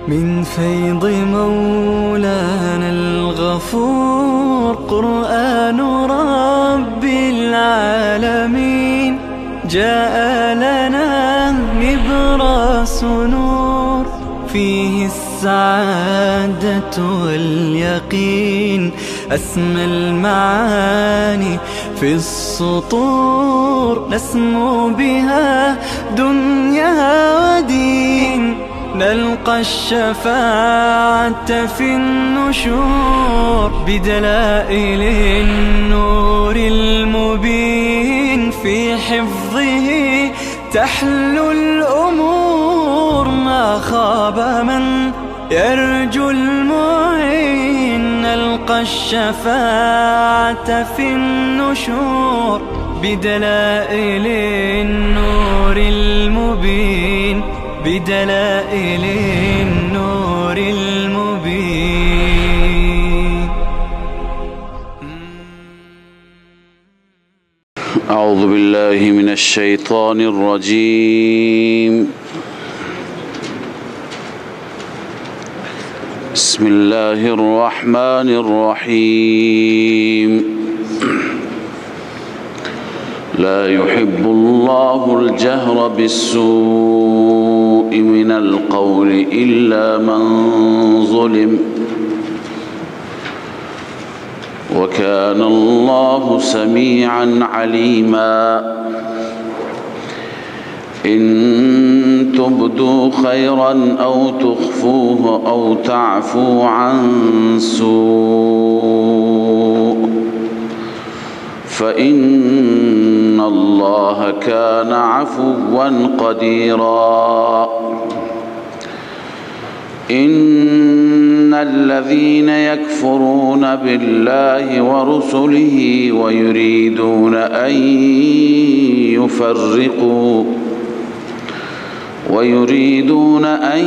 من فيض مولانا الغفور قرآن رب العالمين جاء لنا نبراس نور فيه السعادة واليقين أسمى المعاني في السطور نسمو بها دنيا ودين نلقى الشفاعة في النشور بدلائل النور المبين في حفظه تحلو الأمور ما خاب من يرجو المعين نلقى الشفاعة في النشور بدلائل النور المبين بدلائل النور المبين. أعوذ بالله من الشيطان الرجيم. بسم الله الرحمن الرحيم. لا يحب الله الجهر بالسوء من القول إلا من ظلم وكان الله سميعا عليما. إن تبدوا خيرا أو تخفوه أو تعفو عن سوء فإن الله كان عفوا قديرا. إن الذين يكفرون بالله ورسله ويريدون أن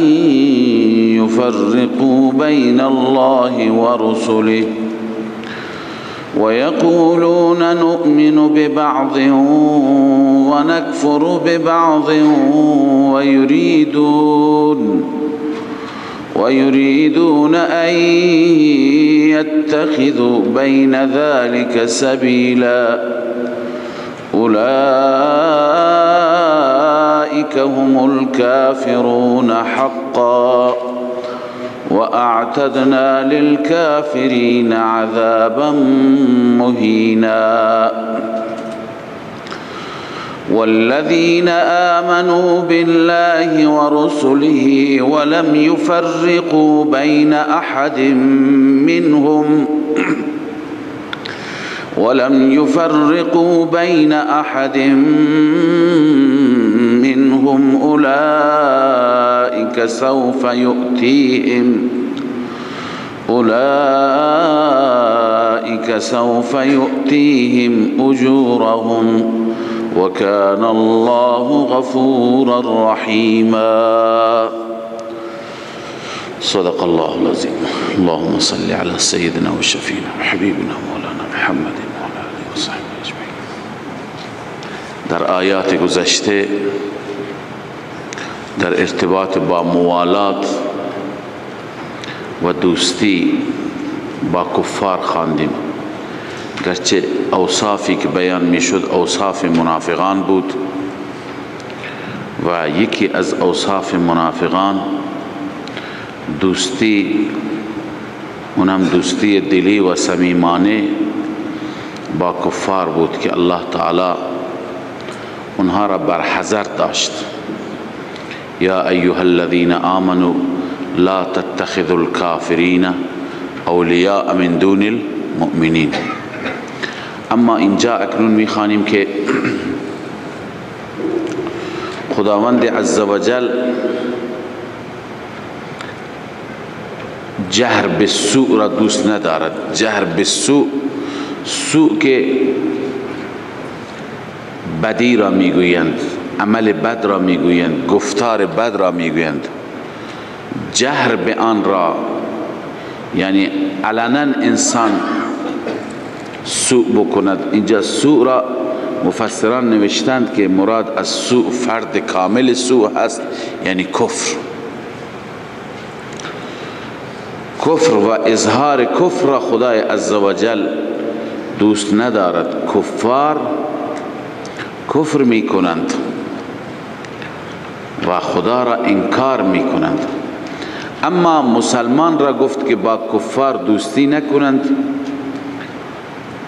يفرقوا بين الله ورسله ويقولون نؤمن ببعض ونكفر ببعض ويريدون أن يتخذوا بين ذلك سبيلا. أولئك هم الكافرون حقا وأعتدنا للكافرين عذابا مهينا. والذين آمنوا بالله ورسله ولم يفرقوا بين أحد منهم أولئك سوف يؤتيهم أجورهم وكان الله غفورا رحيما. صدق الله العظيم. اللهم صل على سيدنا وشفينا وحبيبنا مولانا محمد وعلى آله وصحبه اجمعین. در آیات گذشته در ارتباط با موالات و دوستی با کفار خواندیم، گرچه اوصافی که بیان میشد اوصاف منافقان بود و یکی از اوصاف منافقان دوستی، اونم دوستی دلی و صمیمانه با کفار بود که الله تعالی اونها را برحذر داشت. یا ایها الذین آمنوا لا تتخذوا الكافرین اولیاء من دون المؤمنین. اما اینجا اکنون میخوانیم که خداوند عزوجل جهر بالسوء را دوست ندارد. جهر بالسوء، سوء که بدی را میگویند، عمل بد را میگویند، گفتار بد را میگویند. جهر به آن را یعنی علنا انسان سوء بکند. اینجا سوء را مفسران نوشتند که مراد از سوء فرد کامل سوء هست، یعنی کفر. کفر و اظهار کفر را خدای عزوجل دوست ندارد. کفار کفر می کنند و خدا را انکار می کنند، اما مسلمان را گفت که با کفار دوستی نکنند.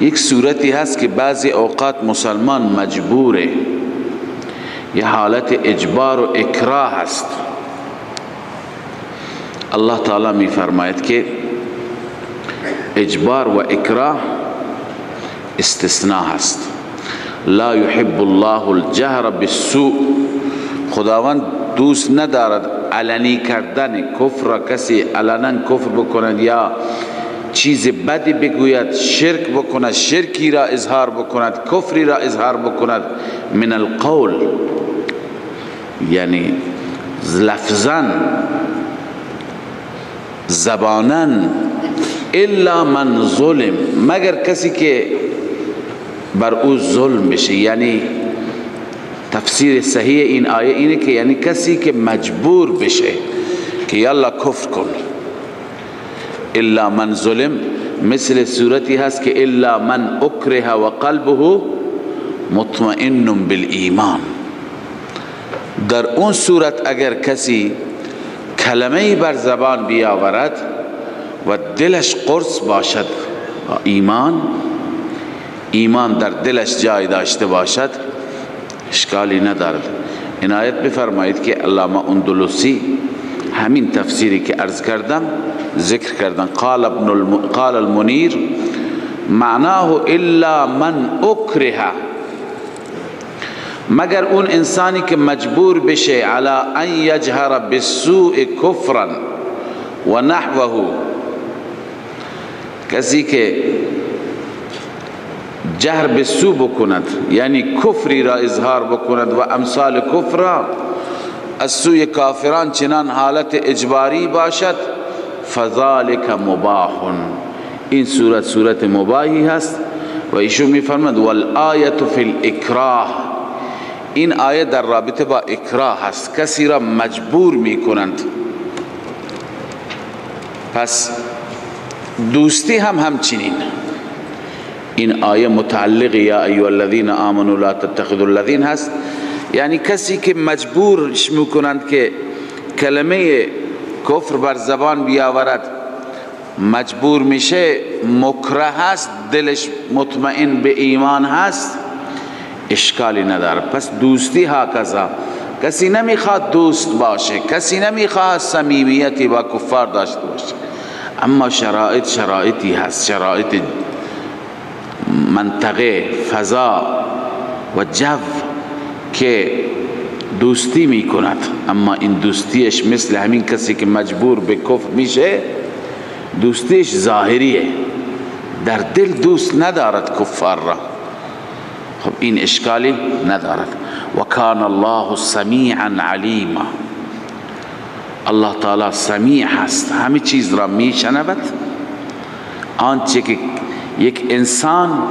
یک صورتی هست که بعضی اوقات مسلمان مجبوره، یه حالت اجبار و اکراه هست. الله تعالی می فرماید که اجبار و اکراه استثناء هست. لا يحب الله الجهر بالسوء، خداوند دوست ندارد علنی کردن کفر را، کسی علنا کفر بکند یا چیز بدی بگوید، شرک بکند، شرکی را اظهار بکند، کفری را اظهار بکند. من القول یعنی لفظا زبانا، الا من ظلم، مگر کسی که بر او ظلم بشه. یعنی تفسیر صحیح این آیه اینه که یعنی کسی که مجبور بشه که یلا کفر کن. الا من ظلم مثل صورتی هست که الا من اکره و قلبه مطمئن بالایمان. در اون صورت اگر کسی کلمه‌ای بر زبان بیاورد و دلش قرص باشد ایمان در دلش جای داشته باشد، اشکالی ندارد. عنایت بفرمایید که علامه اندلسی همین تفسیری که عرض کردم ذکر کردن. قال المنیر معناه الا من اکره، مگر اون انسانی که مجبور بشه علی ان یجهر بالسوء کفرا و نحوه، کسی که جهر بالسوء بکند یعنی کفری را اظهار بکند و امثال کفر را از سوی کافران چنان حالت اجباری باشد، فذالک مباح، این صورت مباحی هست. و ایشون میفرماند والآیة فی الاکراه، این آیه در رابطه با اکراه هست، کسی را مجبور میکنند. پس دوستی هم همچنین. این آیه متعلق یا ایها الذین آمنوا لا تتخذوا الذین هست، یعنی کسی که مجبورش میکنند که کلمه کفر بر زبان بیاورد، مجبور میشه، مکره هست، دلش مطمئن به ایمان هست، اشکالی نداره. پس دوستی هاکذا، کسی نمیخواد دوست باشه، کسی نمیخواد صمیمیتی با کفار داشته باشه، اما شرایطی هست، شرایط منطقه، فضا و جو که دوستی میکند، اما این دوستیش مثل همین کسی که مجبور به کفر میشه، دوستیش ظاهریه، در دل دوست ندارد کفار را. خب این اشکالی ندارد. و کان الله سمیعا علیما، الله تعالی سمیع هست، همه چیز را میشنود. آنچه که یک انسان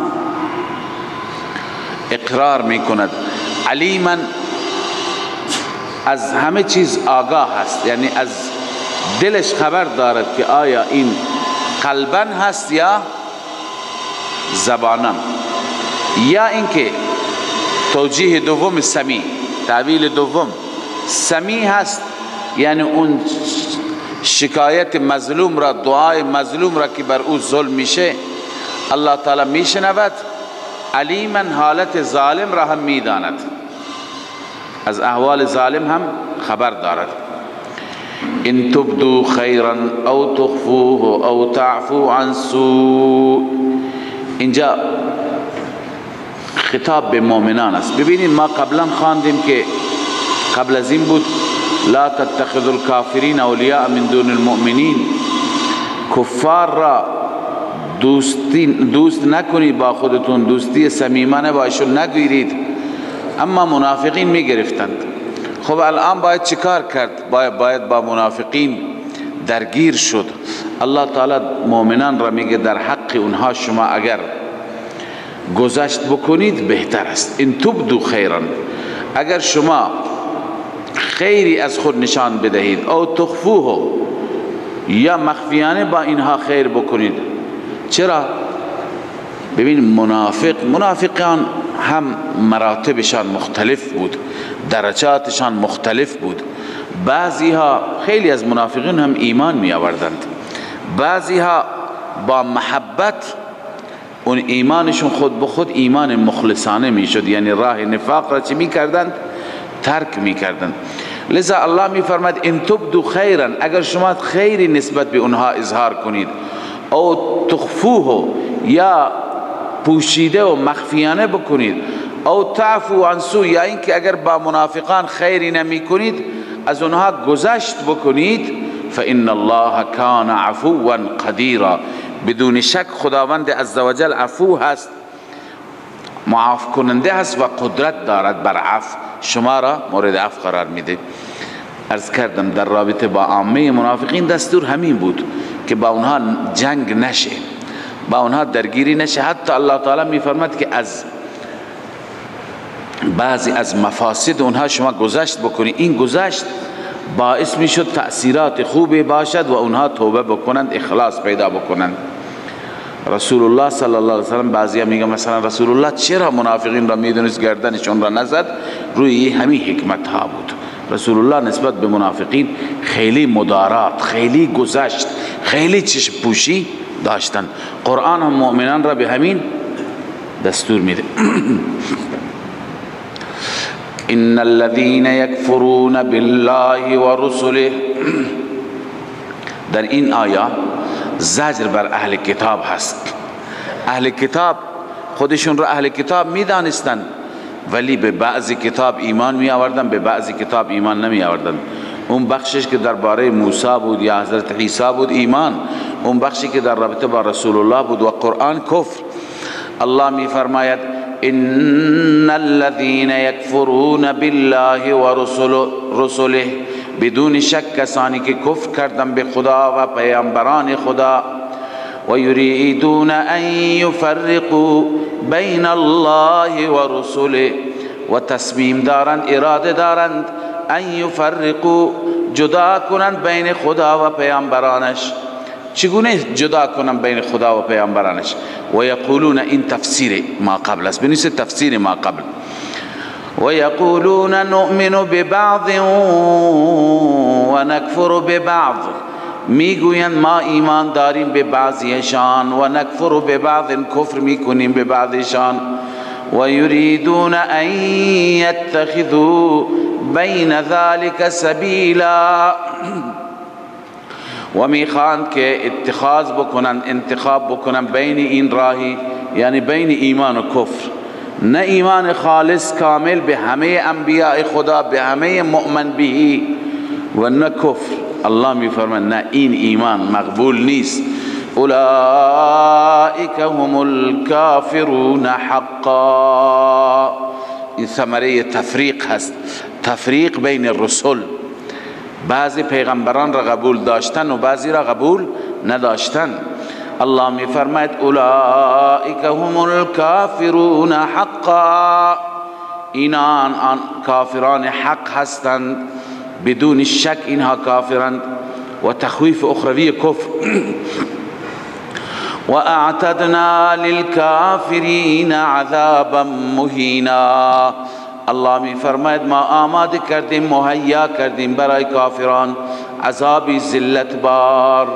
اقرار میکند، علیما از همه چیز آگاه هست، یعنی از دلش خبر دارد که آیا این قلبا هست یا زبانا. یا اینکه توجیه دوم سمیع، تعبیل دوم سمیع هست، یعنی اون شکایت مظلوم را، دعای مظلوم را که بر او ظلم میشه الله تعالی میشنود. علیما حالت ظالم را هم میداند، از احوال ظالم هم خبر دارد. ان تبدو خیرا او تخفوه او تعفو عن سوء، اینجا خطاب به مؤمنان است. ببینید ما قبلا خواندیم که قبل از این بود لا تتخذوا الكافرین اولیاء من دون المؤمنین، کفار را دوست نکنید با خودتون، دوستی صمیمانه با ایشون نگیرید. اما منافقین میگرفتند. خب الان باید چیکار کرد؟ باید با منافقین درگیر شد. الله تعالی مؤمنان را میگه در حق اونها شما اگر گذشت بکنید بهتر است. ان تبدو خیرا، اگر شما خیری از خود نشان بدهید، او تخفوه یا مخفیانه با اینها خیر بکنید. چرا؟ ببین منافقان هم مراتبشان مختلف بود، درجاتشان مختلف بود. بعضی ها، خیلی از منافقین هم ایمان می آوردند، بعضی ها با محبت اون ایمانشون خود به خود ایمان مخلصانه می شد، یعنی راه نفاق را چی می کردند؟ ترک می کردند. لذا الله می فرماید ان تبدو خیرا، اگر شما خیری نسبت به اونها اظهار کنید، او تخفوه، یا پوشیده و مخفیانه بکنید، او تعفو عن سوء، یا اینکه اگر با منافقان خیری نمی کنید از اونها گذشت بکنید، فان الله کان عفوا قدیرا، بدون شک خداوند عزوجل عفو هست، معاف کننده هست و قدرت دارد بر عفو، شما را مورد عفو قرار میده. عرض کردم در رابطه با عامه منافقین دستور همین بود که با اونها جنگ نشه، با اونها درگیری نشه. حتی الله تعالی میفرماد که از بعضی از مفاسد اونها شما گذشت بکنید، این گذشت باعث میشد تأثیرات خوبی باشد و اونها توبه بکنند، اخلاص پیدا بکنند. رسول الله صلی الله علیه و سلم بعضیا میگه مثلا رسول الله چرا منافقین را میدونست گردنشون را نزد؟ روی همین حکمت ها بود. رسول الله نسبت به منافقین خیلی مدارات، خیلی گذشت، خیلی چشم پوشی داشتن. قرآن هم مؤمنان را به همین دستور میده. ان الذين يكفرون بالله ورسله، در این آیه زجر بر اهل کتاب هست. اهل کتاب خودشون را اهل کتاب میدانستند، ولی به بعضی کتاب ایمان می آوردن، به بعضی کتاب ایمان نمی آوردن. اون بخشش که درباره موسی بود یا حضرت عیسی بود ایمان، اون بخشی که در رابطه با رسول الله بود و قرآن کفر. الله می فرماید ان الذين يكفرون بالله ورسله، بدون شک کسانی که کفر کردن به خدا و پیامبران خدا، و یریدون ان یفرقوا بین الله و رسله، و تصمیم دارند، اراده دارند ان یفرقوا، جدا کنند بین خدا و پیامبرانش. چگونه جدا کنند بین خدا و پیامبرانش؟ و یقولون، این تفسیر ما قبل است، بنویسید تفسیر ما قبل. و یقولون نؤمن ببعض و نکفر ببعض، میگویند ما ایمان داریم به بعضیشان و نکفر ببعض، کفر میکنیم به بعضیشان. و یریدون ان یتخذوا بین ذلك سبیلا، و میخواند که اتخاذ بکنند، انتخاب بکنند بین این راهی، یعنی بین ایمان و کفر. نه ایمان خالص کامل به همه انبیاء خدا، به همه مؤمن بهی، و نه کفر. الله میفرماید نه، این ایمان مقبول نیست. اولئک هم الکافرون حقا. این ثمره تفریق هست، تفریق بین الرسل. بعضی پیغمبران را قبول داشتن و بعضی را قبول نداشتن. الله می فرماید اولئک هم الکافرون حقا، اینان کافران حق هستند، بدون شک اینها کافرند. و تخویف اخروی کفر. و اعتدنا للکافرین عذابا مهینا، الله می فرماید ما آماده کردیم، مهیا کردیم برای کافران عذابی ذلت بار.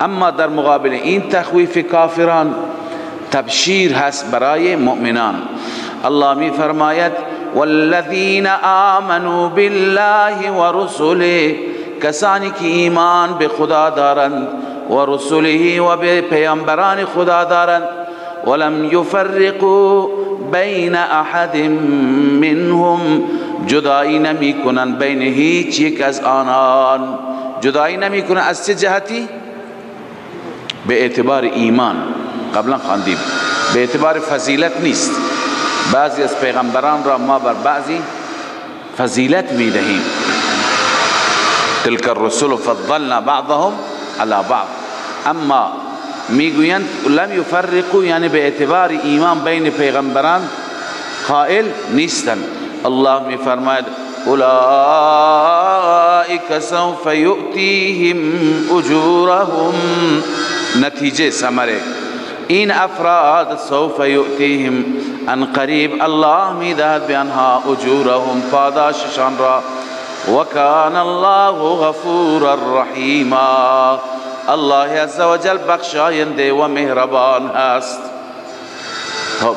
اما در مقابل این تخویف کافران تبشیر هست برای مؤمنان. الله می فرماید والذین آمنوا بالله و رسله، کسانی که ایمان به خدا دارند و رسله و به پیامبران خدا دارند، ولم یفرقوا بین احد منهم، جدایی نمی کنند بین هیچ یک از آنان. جدایی نمی کنند از چه جهتی؟ به اعتبار ایمان، قبلا خواندیم، به اعتبار فضیلت نیست. بعضی از پیغمبران را ما بر بعضی فضیلت می دهیم. تلك الرسل فضلنا بعضهم على بعض. اما میگویند لم یفرقوا، یعنی به اعتبار ایمان بین پیغمبران قائل نیستند. الله میفرماید اولئک سوف یؤتیهم اجورهم. نتیجه ثمره این افراد سوف یؤتیهم ان قریب الله میدهد به آنها اجورهم پاداششان را. و کان الله غفورا رحیما. الله عزوجل بخشاینده و مهربان است. خب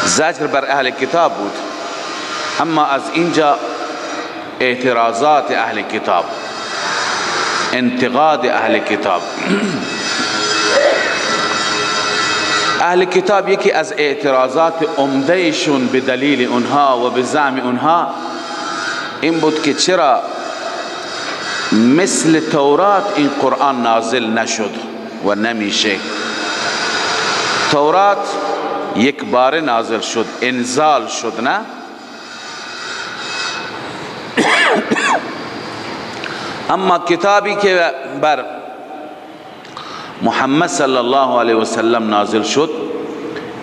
زجر بر اهل کتاب بود، اما از اینجا اعتراضات اهل کتاب، انتقاد اهل کتاب. اهل کتاب یکی از اعتراضات عمدهشون به دلیل اونها و به زعم اونها این بود که چرا مثل تورات این قرآن نازل نشد و نمیشه. تورات یک بار نازل شد، انزال شد، نه؟ اما کتابی که بر محمد صلی الله علیه وسلم نازل شد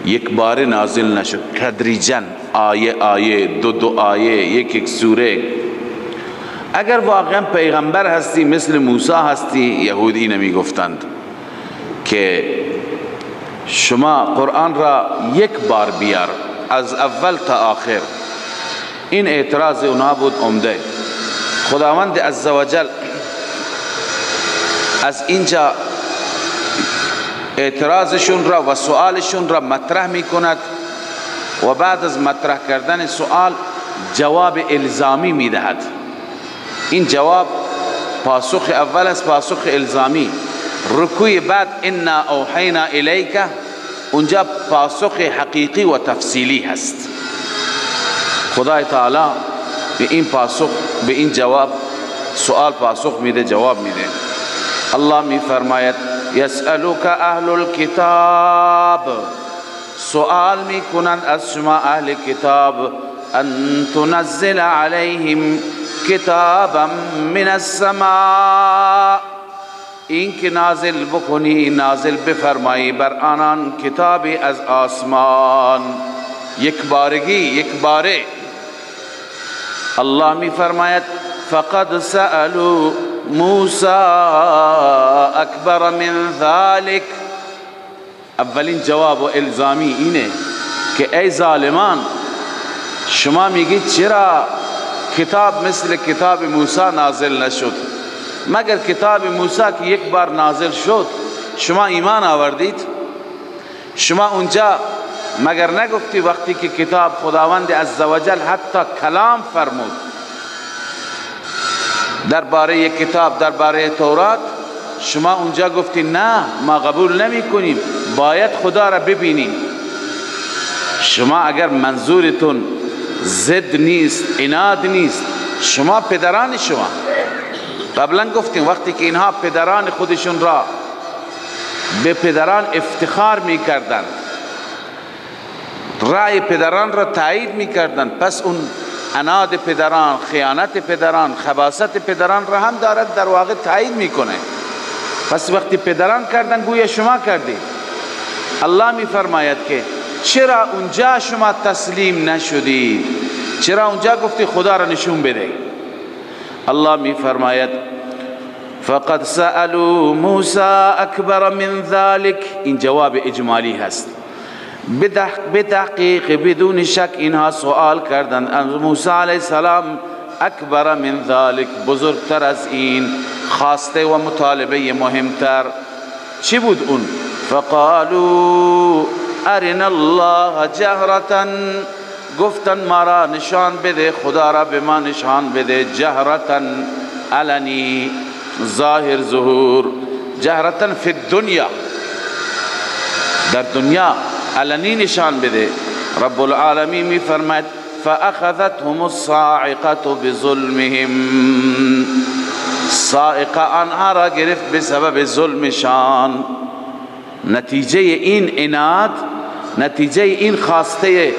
یک بار نازل نشد، تدریجاً، آیه آیه، دو آیه، یک سوره. اگر واقعا پیغمبر هستی مثل موسی هستی، یهودی نمی گفتند که شما قرآن را یک بار بیار از اول تا آخر. این اعتراض اونها بود عمده. خداوند عزوجل از اینجا اعتراضشون را و سؤالشون را مطرح می کند و بعد از مطرح کردن سؤال جواب الزامی می دهد. این جواب پاسخ اول است، پاسخ الزامی. رکوع بعد انا اوحینا الیک، اونجا پاسخ حقیقی و تفصیلی هست. خدای تعالی به این پاسخ، به این جواب سؤال پاسخ میده، جواب میده. الله می فرماید یسألوک اهل الكتاب، سؤال می کنند از شما اهل کتاب، ان تنزل علیهم کتابا من السماء، این که نازل بکنی، نازل بفرمایی بر آنان کتابی از آسمان، یک بارگی، یک باره. الله می فرماید فقد سألوا موسی اکبر من ذلك. اولین جواب و الزامی اینه که ای ظالمان، شما میگید چرا کتاب مثل کتاب موسی نازل نشد؟ مگر کتاب موسی که یک بار نازل شد شما ایمان آوردید؟ شما اونجا مگر نگفتی وقتی که کتاب خداوند عزوجل حتی کلام فرمود درباره یک کتاب، درباره تورات، شما اونجا گفتی نه ما قبول نمی کنیم، باید خدا را ببینیم. شما اگر منظورتون ضد نیست، عناد نیست، شما پدران شما قبلا گفتیم وقتی که اینها پدران خودشون را به پدران افتخار می کردن، رأی پدران را تایید می کردن، پس اون عناد پدران، خیانت پدران، خباثت پدران را هم دارد در واقع تایید میکنه. پس وقتی پدران کردن گویا شما کردید. الله می فرماید که چرا اونجا شما تسلیم نشدید؟ چرا اونجا گفتی خدا را نشون بده؟ الله می فرماید فقد سألوا موسی اکبر من ذلك، این جواب اجمالی هست. به تحقیق بدون شک اینها سوال کردند از موسی علیه السلام اکبر من ذلك، بزرگتر از این، خواسته و مطالبه مهمتر. چی بود اون؟ فقالوا ارنا الله جهرتا، گفتن ما را نشان بده، خدا را به ما نشان بده، جهرتا علنی، ظاهر ظهور، جهرتا فی الدنیا، در دنیا علنی نشان بده. رب العالمین می فرماید فاخذتهم الصاعقه بظلمهم، صاعقه آنها را گرفت به سبب ظلمشان. نتیجه این عناد، نتیجه این خواسته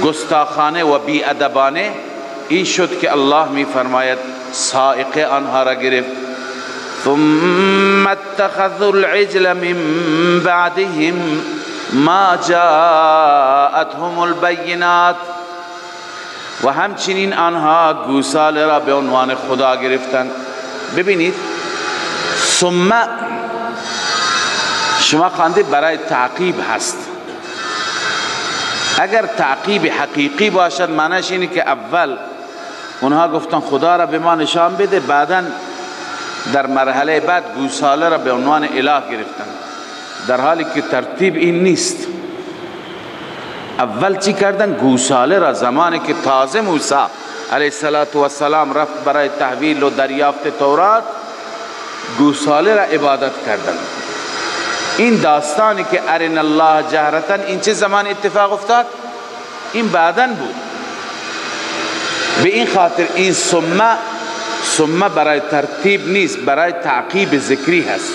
گستاخانه و بیادبانه این شد که الله می فرماید صاعقه آنها را گرفت. ثم اتخذوا العجل من بعدهم ما جاءتهم البينات، و همچنین آنها گوساله را به عنوان خدا گرفتند. ببینید ثم شما خوانده برای تعقیب هست. اگر تعقیب حقیقی باشد معنیش اینه که اول اونها گفتن خدا را به ما نشان بده، بعدا در مرحله بعد گوساله را به عنوان اله گرفتن، در حالی که ترتیب این نیست. اول چی کردن؟ گوساله را زمانی که تازه موسی علیه السلام رفت برای تحویل و دریافت تورات، گوساله را عبادت کردن. این داستانی که ارنا الله جهرتن این چه زمان اتفاق افتاد؟ این بعداً بود. به این خاطر این ثم برای ترتیب نیست، برای تعقیب ذکری هست.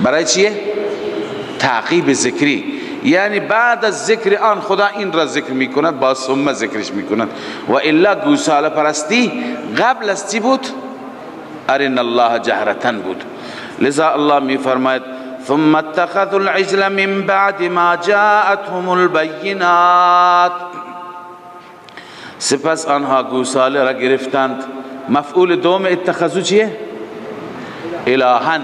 برای چیه؟ تعقیب ذکری، یعنی بعد از ذکر آن خدا این را ذکر میکند، با ثم ذکرش میکند. و الا گوساله پرستی قبل از چی بود؟ ارنا الله جهرتن بود. لذا الله میفرماید ثم اتخذوا العجل من بعد ما جاءتهم البینات، سپس آنها گوساله را گرفتند. مفعول دوم اتخذوا چیه؟ الهن،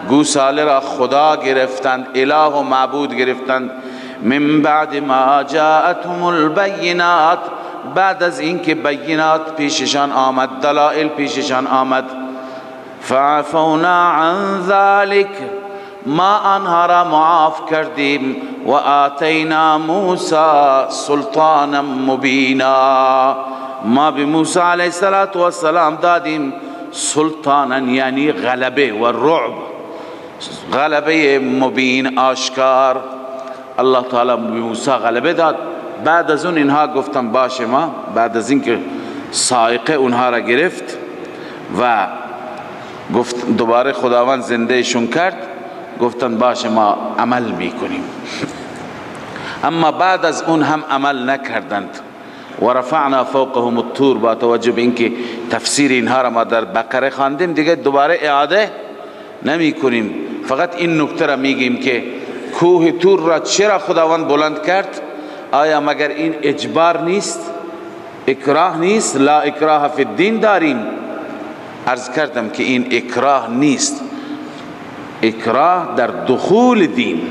گوساله را خدا گرفتند، اله و معبود گرفتند. من بعد ما جاءتهم البینات، بعد از اینکه بینات پیششان آمد، دلائل پیششان آمد. فعفونا عن ذلك، ما آنها را معاف کردیم. و آتینا موسی سلطانا مبینا، ما به موسی علیه السلام دادیم سلطانا، یعنی غلبه و رعب، غلبه مبین آشکار. الله تعالی به موسی غلبه داد. بعد از اون اینها گفتن باشه، ما بعد از اینکه صاعقه اونها را گرفت و گفت دوباره خداوند زندهشون کرد، گفتن باشه ما عمل میکنیم. اما بعد از اون هم عمل نکردند. و رفعنا فوقهم الطور، با توجه به اینکه تفسیر اینها را ما در بقره خواندیم دیگه دوباره اعاده نمی کنیم، فقط این نکته را میگیم که کوه طور را چرا خداوند بلند کرد؟ آیا مگر این اجبار نیست؟ اکراه نیست؟ لا اکراه فی الدین داریم. عرض کردم که این اکراه نیست، اکراه در دخول دین.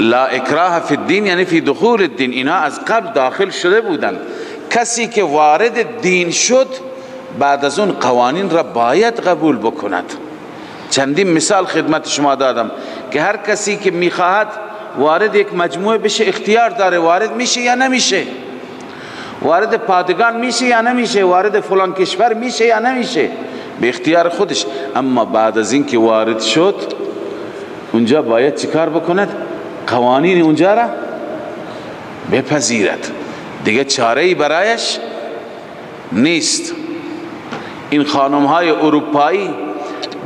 لا اکراه فی الدین یعنی فی دخول الدین، اینا از قبل داخل شده بودن. کسی که وارد دین شد بعد از اون قوانین را باید قبول بکند. چندین مثال خدمت شما دادم که هر کسی که میخواهد وارد یک مجموعه بشه اختیار داره، وارد میشه یا نمیشه، وارد پادگان میشه یا نمیشه، وارد فلان کشور میشه یا نمیشه، به اختیار خودش. اما بعد از این که وارد شد اونجا باید چیکار بکند؟ قوانین اونجا را بپذیرد، دیگه چاره‌ای برایش نیست. این خانم های اروپایی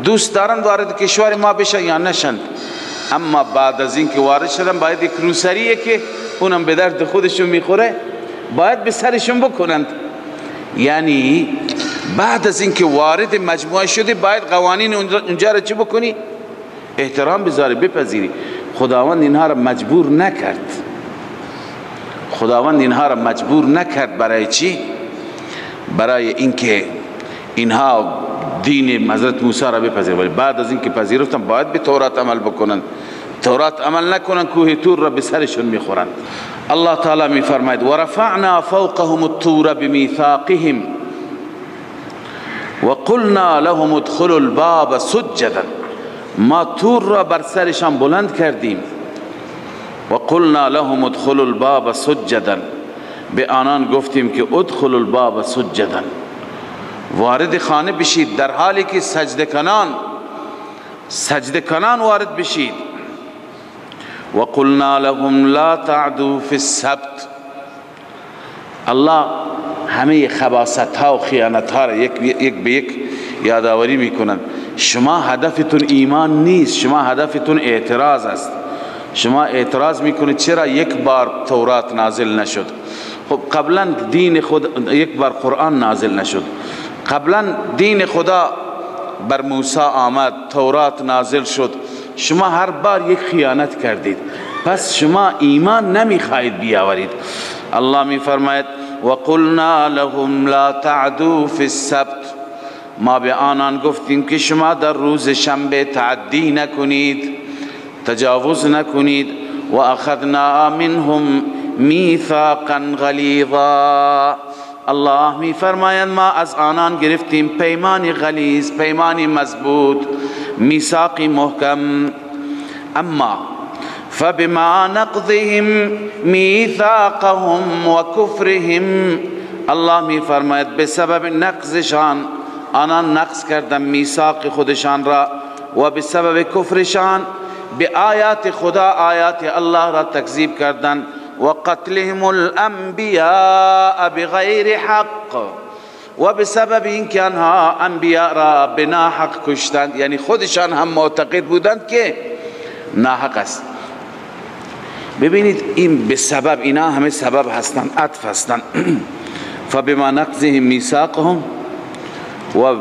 دوست دارن وارد کشور ما بشن یا نشن، اما بعد از این که وارد شدن باید یک روسریه که اونم به درد خودشون میخوره باید به سرشون بکنند. یعنی بعد از این که وارد مجموعه شده باید قوانین اونجا را چی بکنی؟ احترام بذاری، بپذیری. خداوند اینها را مجبور نکرد. خداوند اینها را مجبور نکرد. برای چی؟ برای اینکه اینها دین حضرت موسی را بپذیرند، ولی بعد از اینکه پذیرفتن باید به تورات عمل بکنند. تورات عمل نکنند کوه طور را به سرشون میخورند. الله تعالی میفرماید و رفعنا فوقهم الطور بمیثاقهم و قلنا لهم ادخلوا الباب سجدا، ما طور را بر سرشان بلند کردیم. و قلنا لهم ادخلوا الباب سجدا، به آنان گفتیم که ادخلوا الباب سجدا، وارد خانه بشید در حالی که سجده کنان وارد بشید. و قلنا لهم لا تعدوا فی السبت، الله همه خباثت ها و خیانت ها را یک به یک یادآوری میکنند. شما هدفتون ایمان نیست، شما هدفتون اعتراض است. شما اعتراض میکنید چرا یک بار تورات نازل نشد؟ خب قبلا دین خود یک بار قرآن نازل نشد، قبلا دین خدا بر موسی آمد، تورات نازل شد، شما هر بار یک خیانت کردید. پس شما ایمان نمیخواهید بیاورید. الله میفرماید وقلنا لهم لا تعدوا فی السبت، ما به آنان گفتیم که شما در روز شنبه تعدی نکنید، تجاوز نکنید. و اخذنا منهم میثاقا غلیظا، الله میفرماید ما از آنان گرفتیم پیمانی غلیظ، پیمانی مضبوط، میثاقی محکم. اما فبما نقضهم میثاقهم و کفرهم، الله میفرماید به سبب نقضشان، آنان نقض کردن میثاق خودشان را، و به سبب کفرشان به آیات خدا، آیات الله را تکذیب کردن، و قتلهم الانبیاء بغیر حق، و به سبب اینکه آنها انبیاء را به ناحق کشتند، یعنی خودشان هم معتقد بودند که ناحق است. ببینید این به سبب، اینا همه سبب هستند، عطف هستند. فبما نقضهم میثاقهم و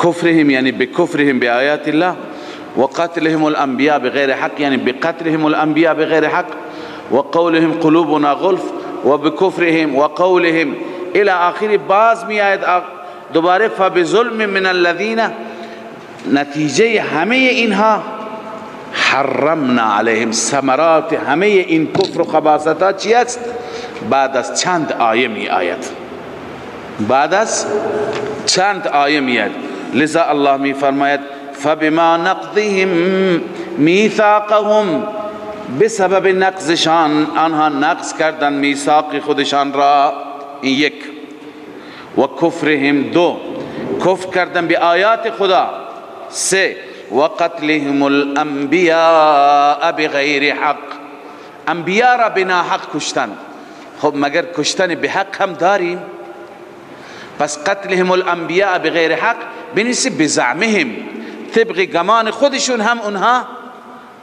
کفرهم، یعنی بکفرهم بآیات الله، و قتلهم الانبیاء بغیر حق، یعنی بقتلهم الانبیاء بغیر حق، و قولهم قلوبنا غلف، و بکفرهم و قولهم الى آخر. باز می آید دوباره فبظلم من الذین، نتیجه همه اینها حرمنا علیهم، ثمرات همه این کفر و خباثتها چی است؟ بعد از چند آیه می آید، بعد از چند آیه می آید. لذا الله می فرماید فبما نقضهم میثاقهم، بسبب نقضشان آنها نقض کردن میثاق خودشان را، این یک. و کفرهم، دو، کفر کردن به آیات خدا، سه. و قتلهم الانبیاء بغیر حق، انبیاء را بنا حق کشتن. خب مگر کشتن به حق هم داریم؟ پس قتلهم الانبیاء بغیر حق بنیسه بزعمهم، طبق گمان خودشون هم اونها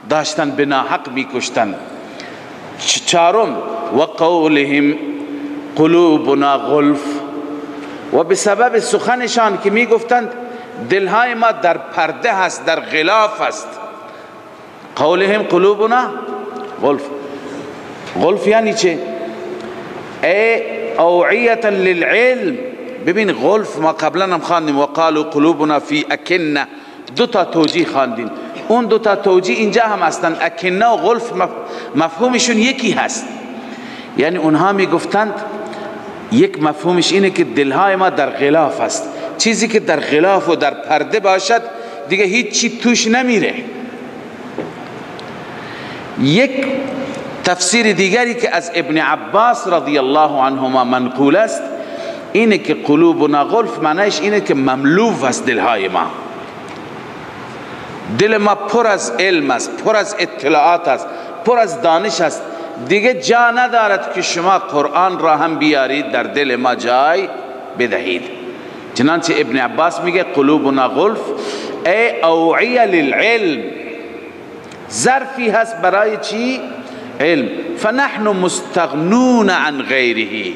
داشتن بنا حق می کشتن. چهارم و قولهم قلوبنا غلف، و بسبب سخنشان که می گفتند دلهای ما در پرده هست، در غلاف است. قولهم قلوبنا غلف، غلف یعنی چه؟ ای اوعیتا للعلم. ببین غلف ما قبلا هم خواندیم و قالوا قلوبنا فی اکنه، دو تا توجیه خواندیم، اون دو تا توجیه اینجا هم هستند. اکنه و غلف مفهومشون یکی هست، یعنی اونها می گفتند یک مفهومش اینه که دلهای ما در غلاف است، چیزی که در غلاف و در پرده باشد دیگه هیچ چی توش نمیره. یک تفسیر دیگری که از ابن عباس رضی الله عنهما منقول است اینه که قلوبنا غلف معنیش اینه که مملوف است دلهای ما، دل ما پر از علم است، پر از اطلاعات است، پر از دانش است، دیگه جا ندارد که شما قرآن را هم بیارید در دل ما جای بدهید. چنانچه ابن عباس میگه قلوبنا غلف ای اوعیه للعلم، ظرفی هست برای چی؟ علم. فنحن مستغنون عن غیره،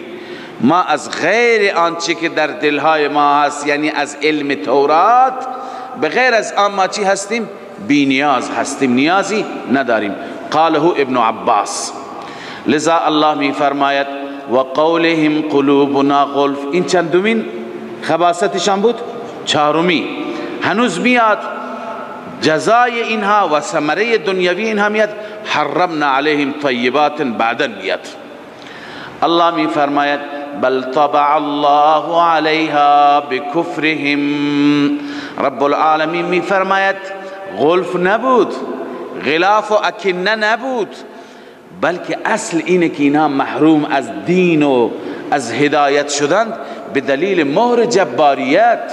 ما از غیر آنچه که در دلهای ما هست، یعنی از علم تورات، بغیر از آن ما چی هستیم؟ بی نیاز هستیم، نیازی نداریم. قاله ابن عباس. لذا الله می فرماید و قولهم قلوبنا غلف، این چندمین خباستشان بود؟ چهارمی. هنوز میاد جزای اینها و ثمره دنیوی اینها میاد، حرمنا علیهم طیبات بعدا میاد. الله می فرماید بل طبع الله علیها بکفرهم، رب العالمین می فرماید غلف نبود، غلاف و اکنه نبود، بلکه اصل اینه که اینها محروم از دین و از هدایت شدند به دلیل مهر جباریت.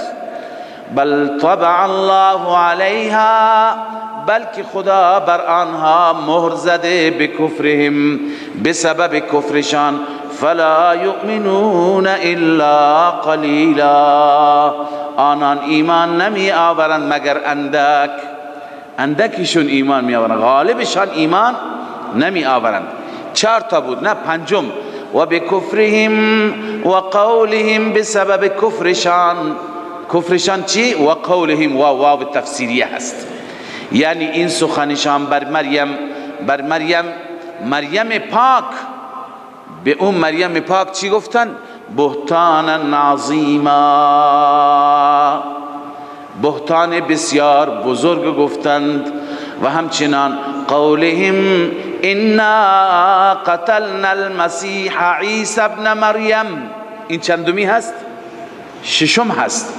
بل طبع الله علیها، بلکه خدا بر آنها مهر زده بکفرهم، بسبب کفرشان. فلا یؤمنون الا قلیلا، آنان ایمان نمی آورند مگر اندک، اندکشون ایمان می آورند، غالبشان ایمان نمی آورند. چهار تا بود، نه پنجم. و بکفرهم و قولهم، بسبب کفرشان. کفرشان چی؟ و قولهم، واو تفسیریه هست، یعنی این سخنشان بر مریم مریم پاک، به اون مریم پاک چی گفتن؟ بهتان عظیما، بهتان بسیار بزرگ گفتند. و همچنان قولهم انا قتلنا المسیح عیسی ابن مریم، این چندمی هست؟ ششم هست.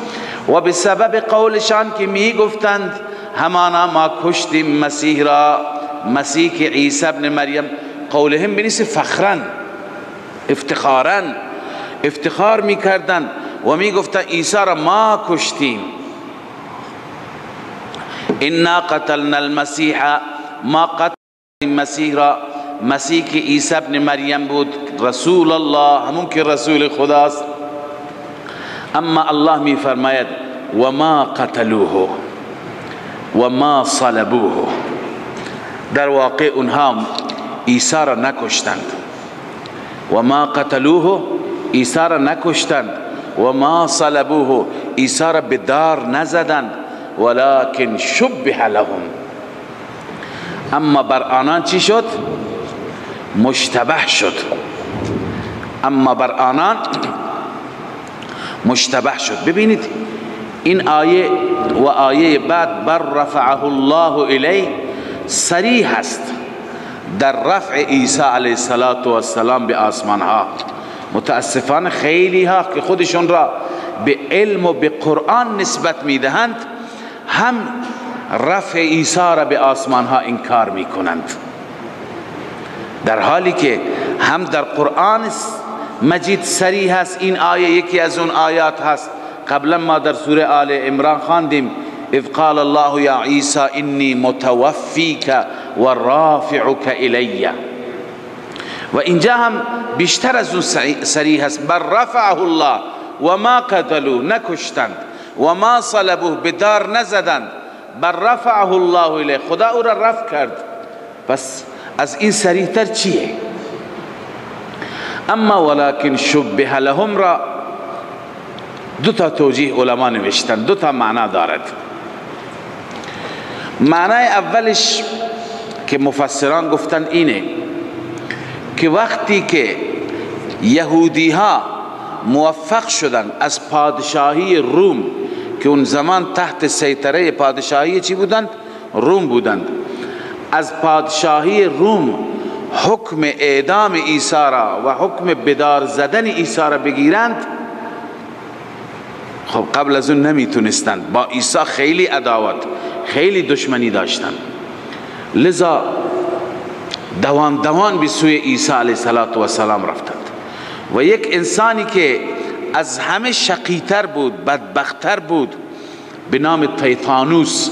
و به سبب قولشان که می گفتند همانا ما کشتیم مسیح را، مسیح که عیسی ابن مریم، قولهم بنیسه فخرن، افتخارن، افتخار می کردن و می گفتن عیسی را ما کشتیم. انا قتلنا المسیح، ما قتل مسیح را، مسیح که عیسی ابن مریم بود، رسول الله، همون که رسول خداست. اما الله می فرماید و ما قتلوه و ما صلبوه، در واقع اونها عیسی را نکشتند. و ما قتلوه، عیسی را نکشتند. و ما صلبوه، عیسی را به دار نزدند. ولكن شبه لهم، اما بر آنان چی شد؟ مشتبه شد. اما بر آنان مشتبه شد. ببینید این آیه و آیه بعد بر رفعه الله الیه صریح است در رفع عیسی علیه السلام به آسمان ها. متاسفانه خیلی ها که خودشون را به علم و به قرآن نسبت میدهند، هم رفع عیسی را به آسمان ها انکار می کنند، در حالی که هم در قرآن مجید صریح است. این آیه یکی از اون آیات هست، قبلا ما در سوره آل عمران خواندیم اذ قال الله یا عیسی انی متوفیک و رافعک الی، و اینجا هم بیشتر از اون صریح است، بر رفعه الله و ما قتلوا، نکشتند، و ما صلبوه، بدار نزدند، بر رفعه الله الیه، خدا او را رفع کرد. پس از این صریح تر چیه؟ اما ولكن شبه لهم را دو تا توجیه علما نوشتن، دو تا معنا دارد. معنای اولش که مفسران گفتن اینه که وقتی که یهودی ها موفق شدن از پادشاهی روم، که اون زمان تحت سیطره پادشاهی چی بودند؟ روم بودند، از پادشاهی روم حکم اعدام عیسی را و حکم بدار زدن عیسی را بگیرند، خب قبل از اون نمیتونستند، با عیسی خیلی عداوت، خیلی دشمنی داشتند، لذا دوان دوان به سوی عیسی علیه السلام رفتند. و یک انسانی که از همه شقیتر بود، بدبختتر بود، به نام تیتانوس،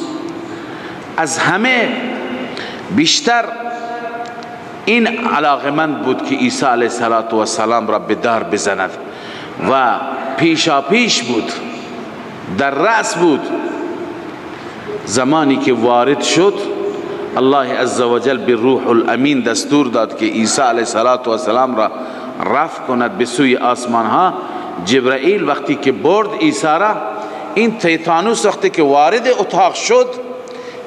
از همه بیشتر این علاقمند بود که عیسی علیه السلام را به دار بزند و پیشا پیش بود، در رأس بود. زمانی که وارد شد، الله عزوجل به روح الامین دستور داد که عیسی علیه السلام را رفع کند به سوی آسمان ها. جبرائیل وقتی که برد عیسی را، این تیتانوس وقتی که وارد اتاق شد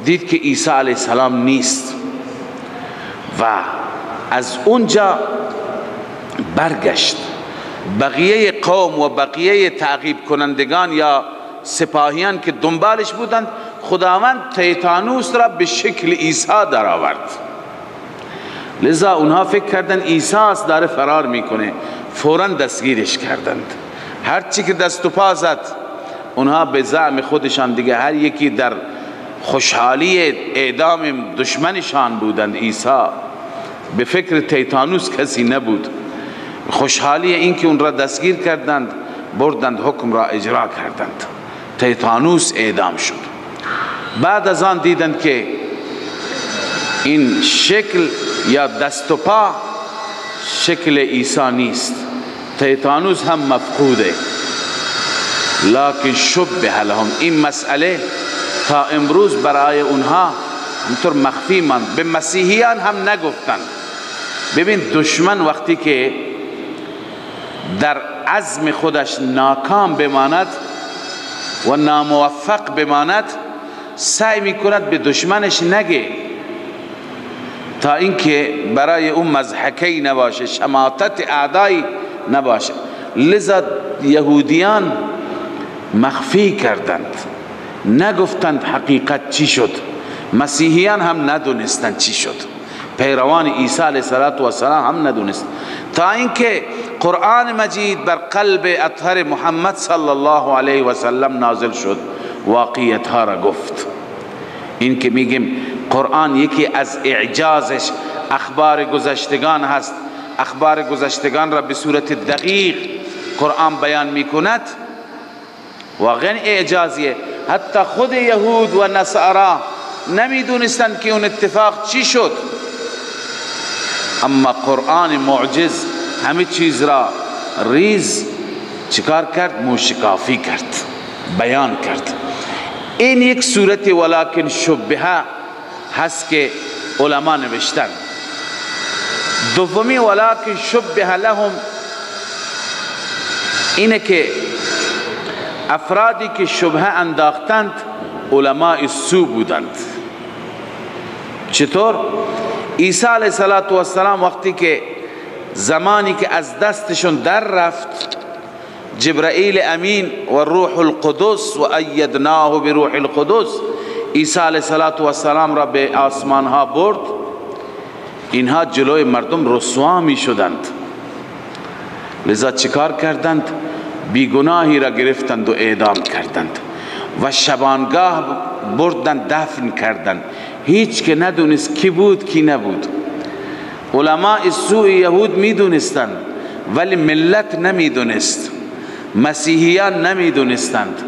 دید که عیسی علیه السلام نیست و از اونجا برگشت. بقیه قوم و بقیه تعقیب کنندگان یا سپاهیان که دنبالش بودند، خداوند تیتانوس را به شکل عیسی در آورد. لذا اونها فکر کردن عیسی است داره فرار میکنه، فوراً دستگیرش کردند. هرچی که دست و پا زد، اونها به زعم خودشان دیگه هر یکی در خوشحالی اعدام دشمنشان بودند. عیسی به فکر تیتانوس کسی نبود، خوشحالی این که اون را دستگیر کردند، بردند حکم را اجرا کردند. تیتانوس اعدام شد. بعد از آن دیدند که این شکل یا دست و پا شکل عیسی نیست، تیتانوس هم مفقوده. لکن شبه لهم، این مسئله تا امروز برای اونها اینطور مخفی ماند، به مسیحیان هم نگفتند. ببین دشمن وقتی که در عزم خودش ناکام بماند و ناموفق بماند، سعی میکند به دشمنش نگه، تا اینکه برای اون مضحکی نباشه، شماتت اعدایی نباشه. لذا یهودیان مخفی کردند، نگفتند حقیقت چی شد. مسیحیان هم ندونستند چی شد، پیروان عیسی علیه السلام هم ندونست، تا اینکه قرآن مجید بر قلب اطهر محمد صلی الله علیه و سلم نازل شد، واقعیت ها را گفت. این که میگیم قرآن یکی از اعجازش اخبار گذشتگان هست، اخبار گذشتگان را به صورت دقیق قرآن بیان میکند، واقعا اعجازیه. حتی خود یهود و نصارا نمیدونستند که اون اتفاق چی شد، اما قرآن معجز همه چیز را ریز چیکار کرد؟ موشکافی کرد، بیان کرد. این یک صورت ولکن شبه هست که علما نوشتن. دومی ولکن شبه لهم اینه که افرادی که شبهه انداختند علماء سو بودند. چطور؟ عیسی علیه السلام وقتی که زمانی که از دستشون در رفت، جبرائیل امین و روح القدس و ایدناه بروح القدس عیسی علیه السلام را به آسمان ها برد، اینها جلوی مردم رسوا می شدند. لذا چیکار کردند؟ بیگناهی را گرفتند و اعدام کردند و شبانگاه بردند دفن کردند. هیچ که ندونست کی بود کی نبود. علماء سوء یهود میدونستند ولی ملت نمیدونست، مسیحیان نمیدونستند،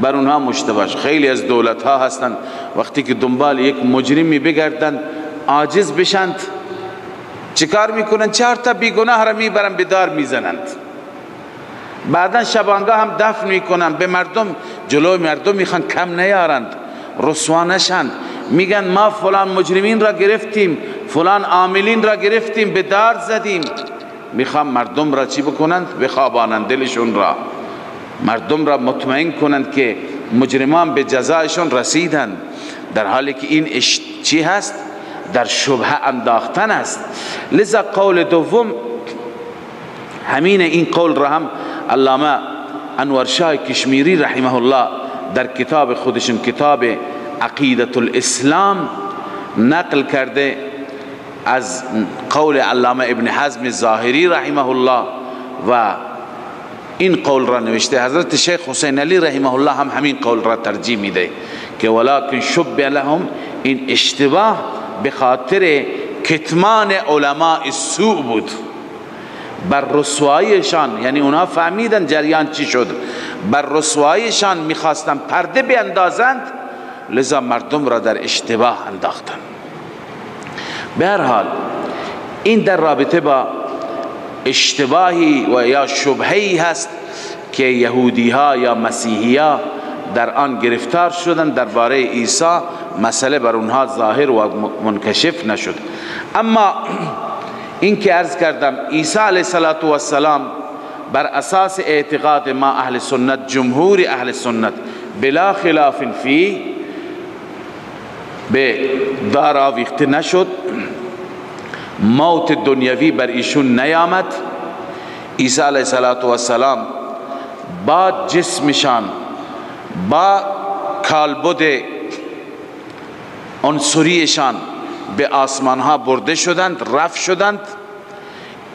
بر اونها مشتبه. خیلی از دولت ها هستند وقتی که دنبال یک مجرمی بگردند عاجز بشند چیکار میکنند؟ 4 تا بیگناه را میبرند به دار میزنند، بعدا شبانگاه هم دفن میکنند. به مردم، جلوی مردم میخوان کم نیارند، رسوا نشند. میگن ما فلان مجرمین را گرفتیم، فلان عاملین را گرفتیم، به دار زدیم. میخوان مردم را چی بکنند؟ بخوابانند دلشون را، مردم را مطمئن کنند که مجرمان به جزایشون رسیدند، در حالی که این چی هست؟ در شبهه انداختن است. لذا قول دوم همین، این قول را هم علامه انور شاه کشمیری رحمه الله در کتاب خودشون، کتاب عقیدة الاسلام، نقل کرده از قول علامه ابن حزم ظاهری رحمه الله و این قول را نوشته. حضرت شیخ حسین علی رحمه الله هم همین قول را ترجیح میده که ولکن شبه لهم، این اشتباه به خاطر کتمان علماء سوء بود، بر رسوایشان، یعنی اونا فهمیدن جریان چی شد، بر رسوایشان میخواستن پرده بیندازند، لذا مردم را در اشتباه انداختن. به هر حال این در رابطه با اشتباهی و یا شبهی هست که یهودی ها یا مسیحی ها در آن گرفتار شدن درباره عیسی، مسئله بر اونها ظاهر و منکشف نشد. اما این که عرض کردم عیسی علیه السلام بر اساس اعتقاد ما اهل سنت، جمهور اهل سنت بلا خلاف فی، به دار آویخته نشد، موت دنیوی بر ایشون نیامد. عیسی علیه السلام با جسمشان، با کالبد عنصریشان به آسمان ها برده شدند، رفع شدند.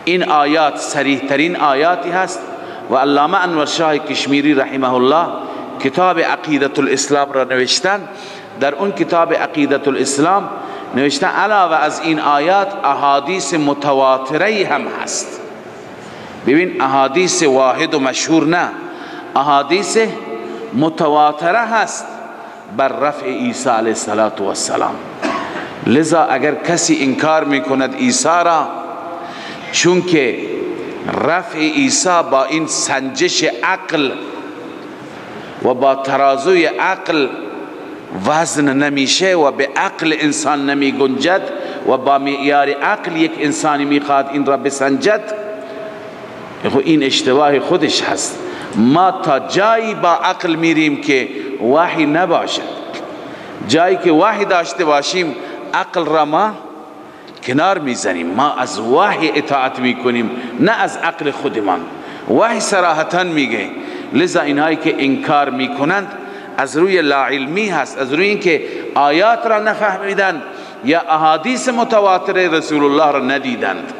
این آیات صریح ترین آیاتی هست و علامه انور شاه کشمیری رحمه الله کتاب عقیدة الاسلام را نوشتن. در اون کتاب عقیدة الاسلام نوشتن علاوه از این آیات احادیث متواتره هم هست. ببین، احادیث واحد و مشهور نه، احادیث متواتره هست بر رفع عیسی علیه السلام. لذا اگر کسی انکار میکند عیسی را، چون که رفع عیسی با این سنجش عقل و با ترازوی عقل وزن نمیشه و به عقل انسان نمی گنجد و با معیار عقل یک انسانی میخواد این را بسنجد، این اشتباه خودش هست. ما تا جایی با عقل میریم که وحی نباشد، جایی که وحی داشته باشیم عقل را ما کنار میزنیم، ما از وحی اطاعت میکنیم نه از عقل خودمان. وحی صراحتا میگه. لذا اینهایی که انکار میکنند از روی لاعلمی هست، از روی اینکه آیات را نفهمیدند یا احادیث متواتر رسول الله را ندیدند.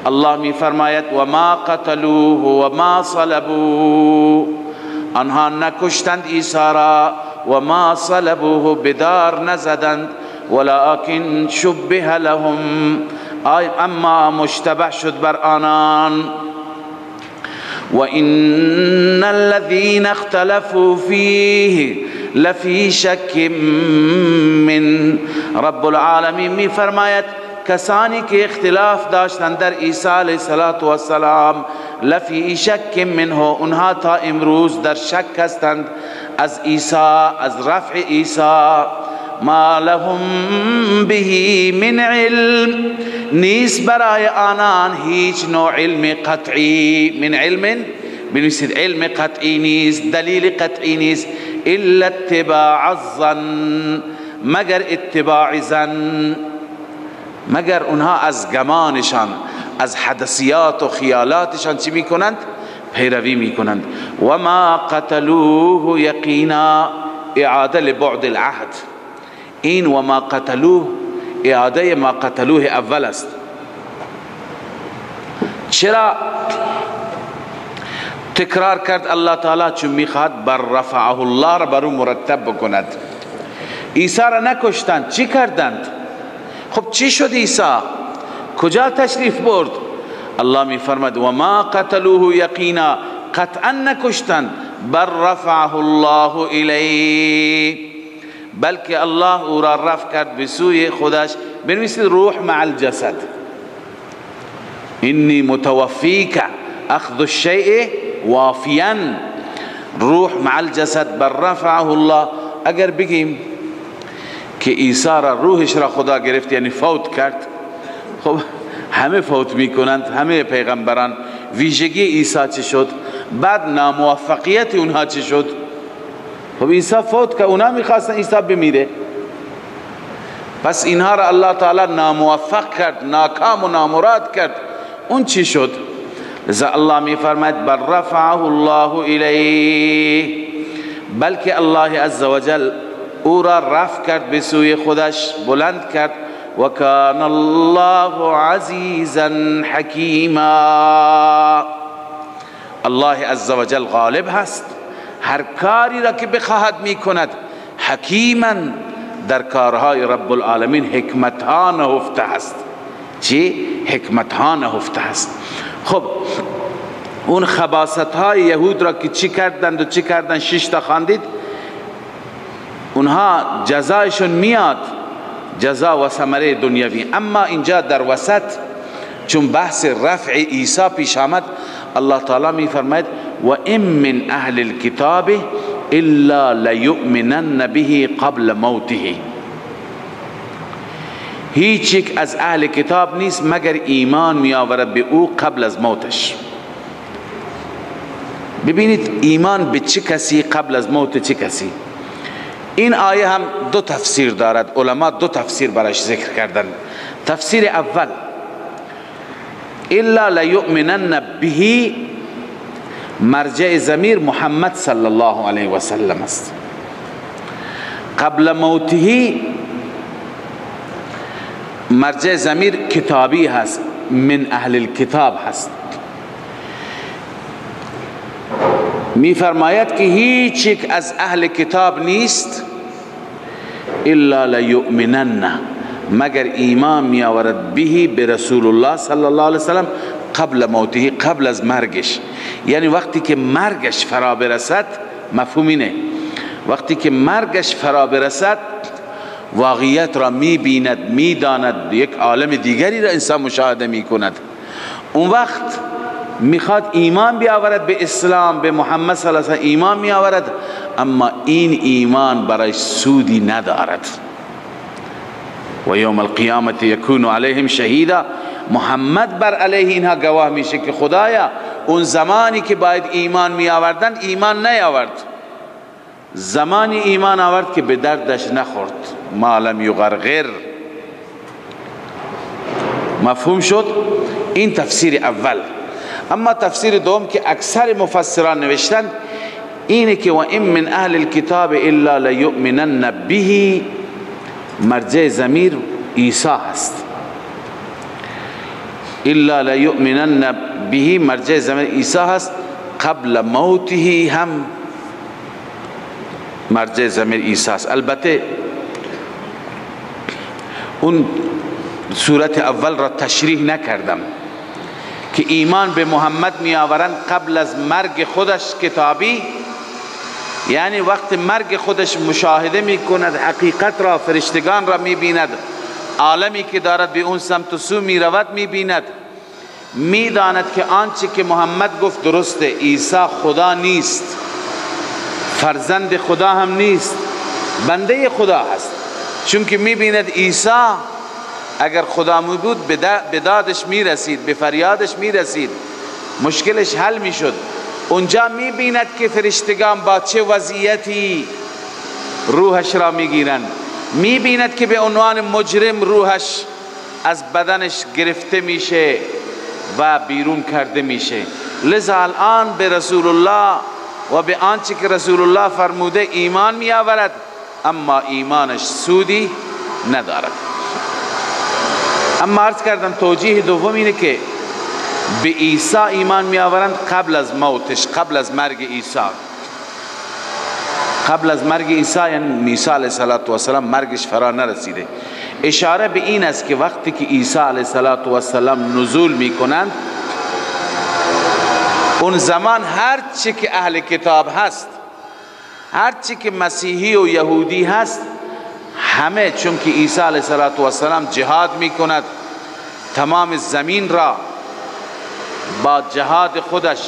الله می فرماید و ما قتلوه و ما صلبوه، آنها نکشتند عیسی را و ما صلبوه بدار نزدند، ولكن شبه لهم، اما مشتبه شد بر آنان. و ان الذين اختلفوا فيه لفی شک من. رب العالمین می فرماید کسانی که اختلاف داشتند در عیسی علیه السلام لفی شک منه، اونها تا امروز در شک هستند از عیسی، از رفع عیسی. ما لهم به من علم، نیست برای آنان هیچ نوع علم قطعی. من علم بنویسید، علم قطعی نیست، دلیل قطعی نیست. الا اتباع الظن، مگر اتباع ظن، مگر اونها از گمانشان، از حدثیات و خیالاتشان چی میکنند؟ پیروی میکنند. و ما قتلوه یقینا، اعاده لبعد العهد. این و ما قتلوه اعاده ما قتلوه اول است. چرا تکرار کرد الله تعالی؟ چون میخواد بر رفعه الله را برو مرتب بکند. عیسی را نکشتند، چی کردند؟ خب چی شد عیسی؟ کجا تشریف برد؟ الله میفرماد و ما قتلوه یقینا، قطعا نکشتند، بر رفعه الله الیه، بلکه الله او را رفع کرد به سوی خودش. بنویسید روح مع الجسد. انی متوفیک اخذ الشیء وافیا، روح مع الجسد بر رفعه الله. اگر بگیم که عیسی را روحش را خدا گرفت یعنی فوت کرد، خب همه فوت میکنند، همه پیغمبران. ویژگی عیسی چه شد؟ بعد ناموفقیت اونها چه شد؟ خب عیسی فوت که اونها میخواستن عیسی بمیره، پس اینها را الله تعالی ناموفق کرد، ناکام و نامراد کرد. اون چی شد؟ لذا الله میفرماید بر رفعه الله الیه، بلکه الله عزوجل او را رفع کرد به سوی خودش، بلند کرد. و کان الله عزیزا حکیما، الله عزوجل غالب هست، هر کاری را که بخواهد میکند. حکیما، در کارهای رب العالمین حکمت ها نهفته است. چی؟ حکمت ها نهفته است. خب اون خباثت های یهود را که چی کردند و چی کردند، 6 تا خواندید. اونها جزایشون میاد، جزا و ثمره دنیوی. اما اینجا در وسط چون بحث رفع عیسی پیش آمد، الله تعالی می فرماید و ان من اهل الكتاب الا لیؤمنن به قبل موته، هیچ یک از اهل کتاب نیست مگر ایمان می آورد به او قبل از موتش. ببینید ایمان به چه کسی، قبل از موت چه کسی. این آیه هم 2 تفسیر دارد، علما 2 تفسیر براش ذکر کردن. تفسیر اول الا لیؤمنن به، مرجع ضمیر محمد صلی الله علیه و سلم است. قبل موته مرجع ضمیر کتابی هست، من اهل الكتاب هست. می فرماید که هیچ یک از اهل کتاب نیست الا لیؤمنن، مگر ایمان می آورد به رسول الله صلی الله علیه وسلم قبل موته، قبل از مرگش. یعنی وقتی که مرگش فرا برسد، مفهوم اینه، وقتی که مرگش فرا برسد واقعیت را می بیند، می داند، یک عالم دیگری را انسان مشاهده می کند. اون وقت میخواد ایمان بیاورد به اسلام، به محمد صلی الله علیه وسلم ایمان میآورد، اما این ایمان برای سودی ندارد. و یوم القیامت یکون علیهم شهیدا، محمد بر علیه اینها گواه میشه که خدایا اون زمانی که باید ایمان میآوردند ایمان نیاورد، زمانی ایمان آورد که به دردش نخورد. ما لم یغرغر. مفهوم شد؟ این تفسیر اول. اما تفسیر دوم که اکثر مفسران نوشتن اینه که و این من اهل الكتاب الا لیؤمنن به، مرجع ضمیر عیسی هست. الا لیؤمنن به مرجع ضمیر عیسی هست، قبل موته هم مرجع ضمیر عیسی هست. البته اون صورت اول را تشریح نکردم که ایمان به محمد می آورند قبل از مرگ خودش کتابی، یعنی وقت مرگ خودش مشاهده می کند، حقیقت را، فرشتگان را می بیند، عالمی که دارد به اون سمت و سو می رود می بیند، می داند که آنچه که محمد گفت درسته، عیسی خدا نیست، فرزند خدا هم نیست، بنده خدا هست. چون که می بیند عیسی اگر خدا می بود به دادش می رسید، به فریادش می رسید، مشکلش حل می شد. اونجا می بیند که فرشتگان با چه وضعیتی روحش را می گیرند، می بیند که به عنوان مجرم روحش از بدنش گرفته میشه و بیرون کرده میشه. لذا الان به رسول الله و به آنچه که رسول الله فرموده ایمان می آورد، اما ایمانش سودی ندارد. اما عرض کردم توجیه دوم اینه که به عیسی ایمان می آورند قبل از موتش، قبل از مرگ عیسی. قبل از مرگ عیسی یعنی عیسی علیه السلام مرگش فرا نرسیده. اشاره به این است که وقتی که عیسی علیه السلام نزول می کنند، اون زمان هر چی که اهل کتاب هست، هر چی که مسیحی و یهودی هست، همه، چون که عیسی علیه السلام جهاد می کند، تمام زمین را با جهاد خودش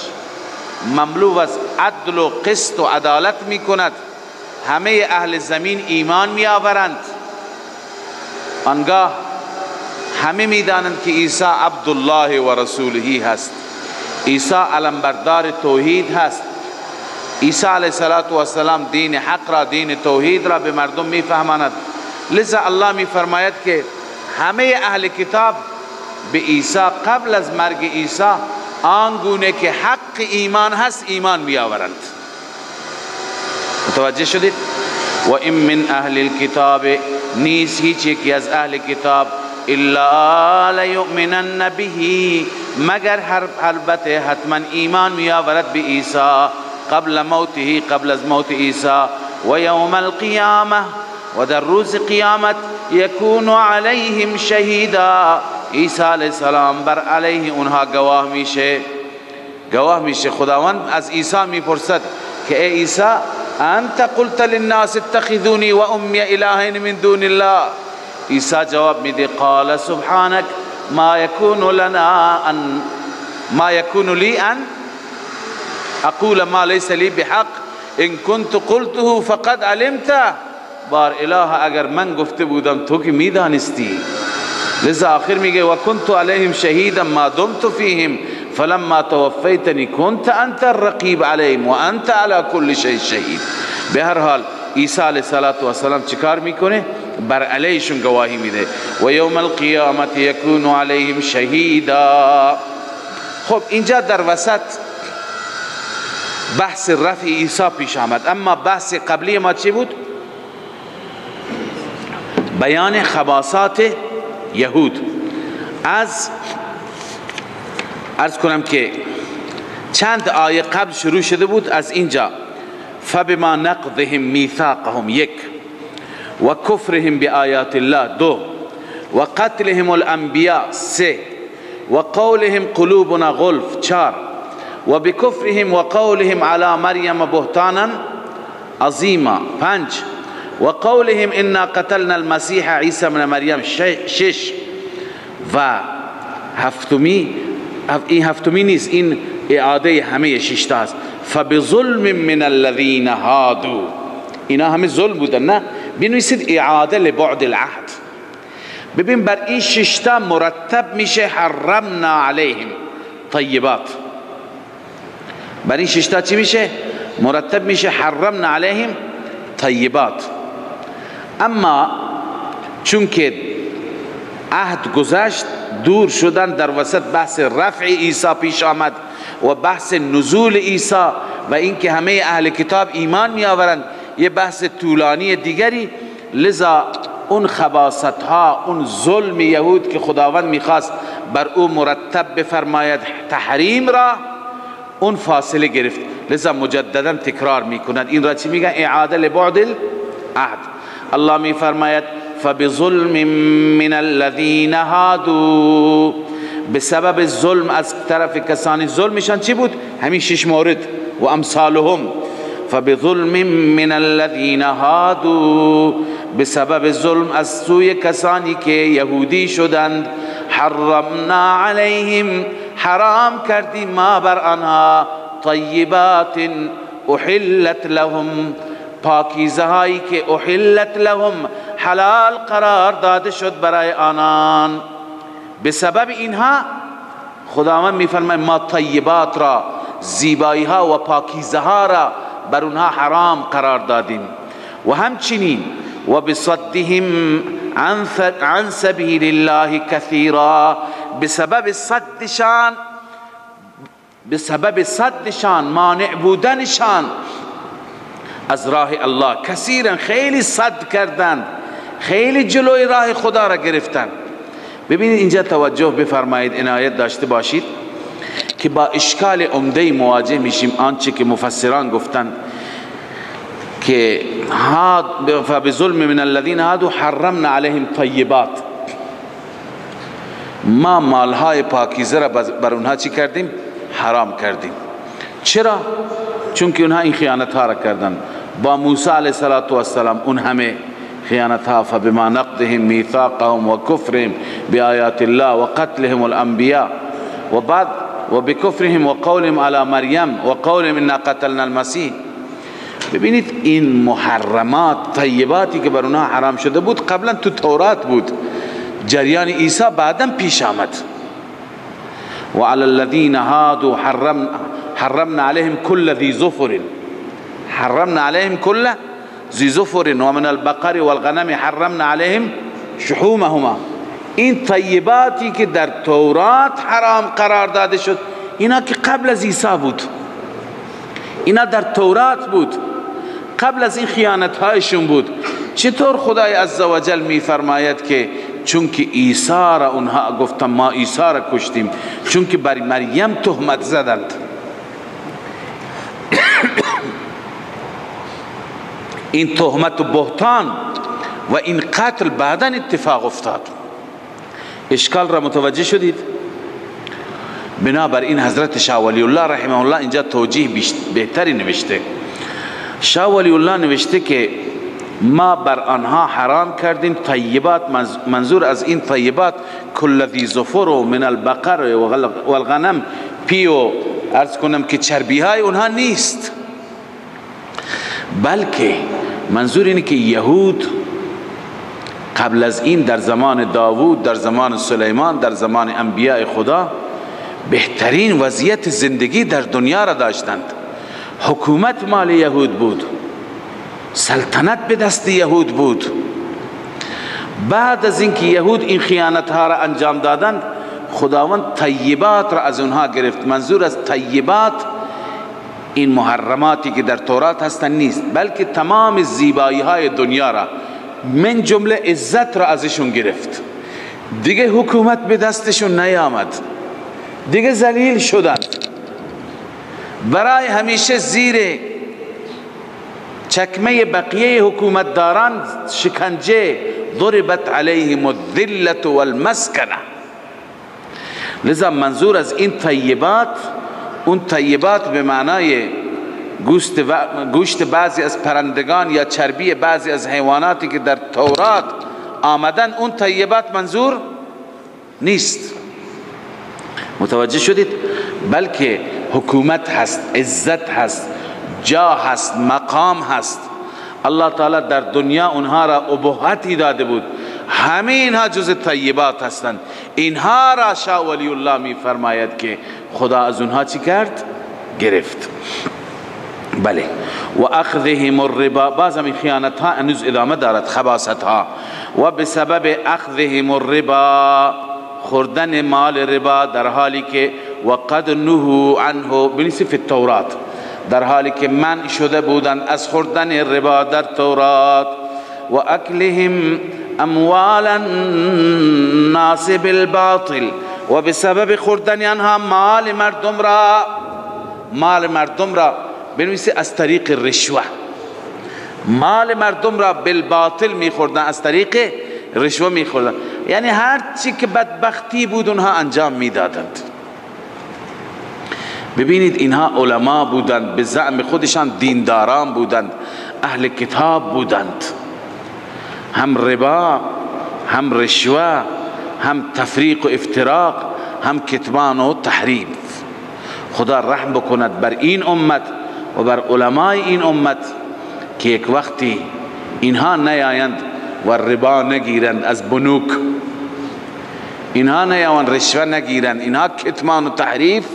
مملو از عدل و قسط و عدالت می کند، همه اهل زمین ایمان می آورند. آنگاه همه می دانند که عیسی عبدالله و رسوله هست، عیسی علمبردار توحید هست. عیسی علیه السلام دین حق را، دین توحید را به مردم می فهماند. لذا الله می فرماید که همه اهل کتاب به عیسی قبل از مرگ عیسی آنگونه که حق ایمان هست ایمان می آورند. متوجه شدید؟ و این من اهل الكتاب، نیست هیچ یکی از اهل کتاب، الا لیؤمنن به، مگر البته حتما ایمان می آورد به عیسی قبل موته، قبل از موت عیسی. و یوم القیامه، و در روز قیامت، یکون علیهم شهیدا، عیسی علیه السلام بر علیه اونها گواه میشه. خداوند از عیسی میپرسد که ای عیسی، انت قلت للناس اتخذوني و امی الهین من دون الله. عیسی جواب میده قال سبحانك ما يكون لي ان اقول ما ليس لي بحق ان كنت قلته فقد علمته. بار اله اگر من گفته بودم تو که میدانستی. لذا آخر میگه و كنت عليهم شهيدا ما دمت فيهم فلما توفيتني كنت انت الرقيب عليهم وانت على كل شيء شهيد. به هر حال عیسی علیه السلام چیکار میکنه؟ بر علیهشون گواهی میده. و یوم القیامت یکون علیهم شهیدا. خب اینجا در وسط بحث رفع عیسی پیش آمد، اما بحث قبلی ما چی بود؟ بیان خباثات یهود. عرض کنم که چند آیه قبل شروع شده بود از اینجا. فبما نقضهم میثاقهم 1، و کفرهم بآیات الله 2، و قتلهم الانبیاء 3، و قولهم قلوبنا غلف 4، و بکفرهم و قولهم علی مریم بهتانا عظیما 5، و قولهم انا قتلنا المسیح عیسی ابن مریم 6، و هفتمی نیست، این اعاده همه 6 تا است. فبظلم من الذين هادوا، اینا همه ظلم بودن. نه بنویسید اعاده لبعد العهد. ببین بر این 6 تا مرتب میشه حرمنا علیهم طیبات. بر این 6 تا چی میشه؟ مرتب میشه حرمنا علیهم طیبات. اما چون که عهد گذشت، دور شدن، در وسط بحث رفع عیسی پیش آمد و بحث نزول عیسی و اینکه همه اهل کتاب ایمان می آورند، یه بحث طولانی دیگری. لذا اون خباست ها، اون ظلم یهود که خداوند میخواست بر او مرتب بفرماید تحریم را، اون فاصله گرفت. لذا مجددا تکرار میکنند. این را چی میگن؟ اعاده لبعد العهد. الله میفرماید فبظلم من الذين هادوا، بسبب ظلم از طرف کسانی. ظلمشان چی بود؟ همین 6 مورد و امثالهم. فبظلم من الذين هادوا، بسبب ظلم از سوی کسانی که یهودی شدند. حرمنا علیهم، حرام کردیم ما بر آنها، طیبات احلت لهم، پاکیزه هایی که احلت لهم، حلال قرار داده شد برای آنان. بسبب اینها خداوند میفرماید ما طیبات را، زیبایی ها و پاکیزه ها را بر اونها حرام قرار دادیم. و همچنین و بصدهم عن سبیل الله کثیرا، بسبب صدشان مانع بودنشان از راه الله، کثیرا خیلی صد کردند، خیلی جلوی راه خدا را گرفتند. ببینید اینجا توجه بفرمایید، عنایت داشته باشید که با اشکال عمده مواجه میشیم. آنچه که مفسران گفتند که فبظلم من الذين هادوا حرمنا عليهم طیبات، ما مالهای پاکیزه را بر اونها چی کردیم؟ حرام کردیم. چرا؟ چون که اونها این خیانت ها را کردند با موسی علیه السلام. اون همه خیانت ها، فبما نقضهم میثاقهم و کفرهم بآیات الله و قتلهم الانبیاء و بعد و بکفرهم و قولهم علی مریم و قولهم انا قتلنا المسیح. ببینید این محرمات، طیباتی که بر اونها حرام شده بود قبلا تو تورات بود، جریان عیسی بعدا پیش آمد. و علی الذین هادوا حرمنا علیهم کل ذی ظفر، حرمنا علیهم کل ذی ظفر و من البقر والغنم حرمنا علیهم شحومهما. این طیباتی که در تورات حرام قرار داده شد، اینا که قبل از عیسی بود، اینا در تورات بود، قبل از این خیانت هایشون بود. چطور خدای عزوجل می فرماید که چون که عیسی را اونها گفتن ما عیسی را کشتیم، چون که بر مریم تهمت زدند. این تهمت و بهتان و این قتل بعداً اتفاق افتاد. اشکال را متوجه شدید؟ بنابراین حضرت شاه ولی الله رحمه الله اینجا توجیه بهتری نوشته. شاه ولی الله نوشته که ما بر آنها حرام کردیم طیبات، منظور از این طیبات کل ذی ظفر و من البقر و الغنم، پی و عرض کنم که چربی های اونها نیست، بلکه منظور اینه که یهود قبل از این در زمان داوود، در زمان سلیمان، در زمان انبیاء خدا بهترین وضعیت زندگی در دنیا را داشتند. حکومت مال یهود بود، سلطنت به دست یهود بود. بعد از اینکه یهود این خیانت ها را انجام دادند، خداوند طیبات را از اونها گرفت. منظور از طیبات این محرماتی که در تورات هستند نیست، بلکه تمام زیبایی های دنیا را من جمله عزت را ازشون گرفت. دیگه حکومت به دستشون نیامد، دیگه ذلیل شدند، برای همیشه زیر چکمه بقیه حکومتداران شکنجه، ضربت علیهم الذلة والمسکنه. لذا منظور از این طیبات، اون طیبات به معنای گوشت بعضی از پرندگان یا چربی بعضی از حیواناتی که در تورات آمدن، اون طیبات منظور نیست. متوجه شدید؟ بلکه حکومت هست، عزت هست، جاه هست، مقام هست. الله تعالی در دنیا اونها را ابهتی داده بود، همه اینها جز طیبات هستند. اینها را شاه ولی الله می فرماید که خدا از اونها چی کرد؟ گرفت. بله. و اخذهم الربا، باز هم خیانت ها هنوز ادامه دارد، خباثت ها. و بسبب اخذهم الربا، خوردن مال ربا، در حالی که و قد نهوا عنه، بنویسید فی التورات، در حالی که منع شده بودند از خوردن ربا در تورات. و اکلهم اموال الناس بالباطل، و بسبب خوردن آنها مال مردم را بنویسید از طریق رشوه، مال مردم را بالباطل میخوردن، از طریق رشوه میخوردن، یعنی هر چی که بدبختی بود اونها انجام میدادند. ببینید اینها علما بودند، به زعم خودشان دینداران بودند، اهل کتاب بودند، هم ربا، هم رشوه، هم تفریق و افتراق، هم کتمان و تحریف. خدا رحم بکند بر این امت و بر علمای این امت که یک وقتی اینها نیایند و ربا نگیرند از بنوک، اینها نیایند رشوه نگیرند، اینها کتمان و تحریف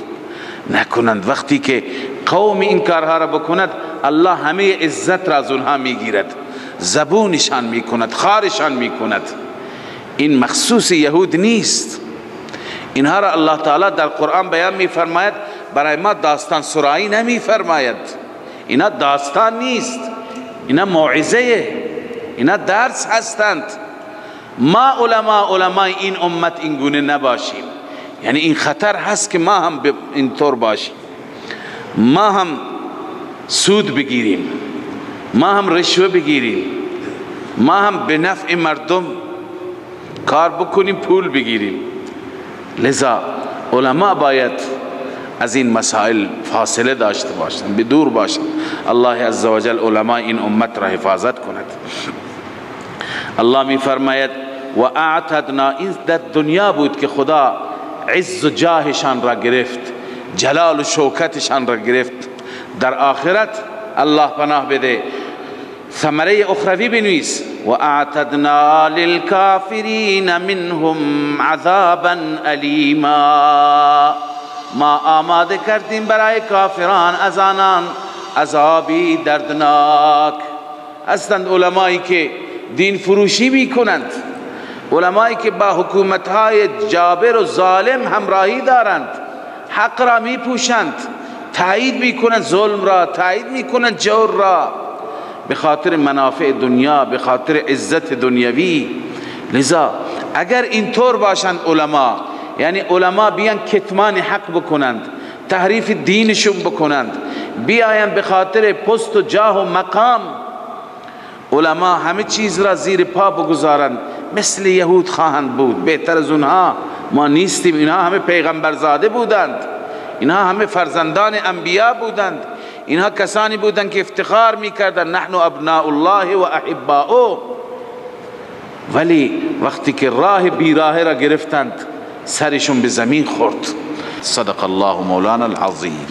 نکنند. وقتی که قوم این کارها را بکند، الله همه عزت را از اونها میگیرد، زبونشان میکند، خارشان میکند. این مخصوص یهود نیست، اینها را الله تعالی در قرآن بیان میفرماید، برای ما داستان سرایی نمیفرماید. اینا داستان نیست، اینا موعظه، اینا درس هستند. ما علمای این امت این گونه نباشیم، یعنی این خطر هست که ما هم اینطور باشیم، ما هم سود بگیریم، ما هم رشوه بگیریم، ما هم به نفع مردم کار بکنیم، پول بگیریم. لذا علما باید از این مسائل فاصله داشته باشند، بدور باشند. الله عزوجل علماء این امت را حفاظت کند. الله می فرماید و اعتدنا، این در دنیا بود که خدا عز و جاهشان را گرفت، جلال و شوکتشان را گرفت. در آخرت الله پناه بده، ثمره اخروی بنویس، و اعتدنا للکافرین منهم عذابا الیما، ما آماده کردیم برای کافران از آنان عذابی دردناک. هستند علمایی که دین فروشی می کنند، علمایی که با حکومتهای جابر و ظالم همراهی دارند، حق را می پوشند، تایید می کنند ظلم را، تایید می کنند جور را، به خاطر منافع دنیا، به خاطر عزت دنیوی. لذا اگر اینطور باشند علما، یعنی علما بیان کتمان حق بکنند، تحریف دینشون بکنند، بیاین به خاطر پست و جاه و مقام، علما همه چیز را زیر پا بگذارند، مثل یهود خواهند بود. بهتر از اونها ما نیستیم. اینها همه پیغمبرزاده بودند، اینها همه فرزندان انبیا بودند، اینها کسانی بودند که افتخار میکردند نحن ابناء الله و احباؤه. ولی وقتی که راه بیراه را گرفتند، سرشون به زمین خورد. صدق الله مولانا العظیم.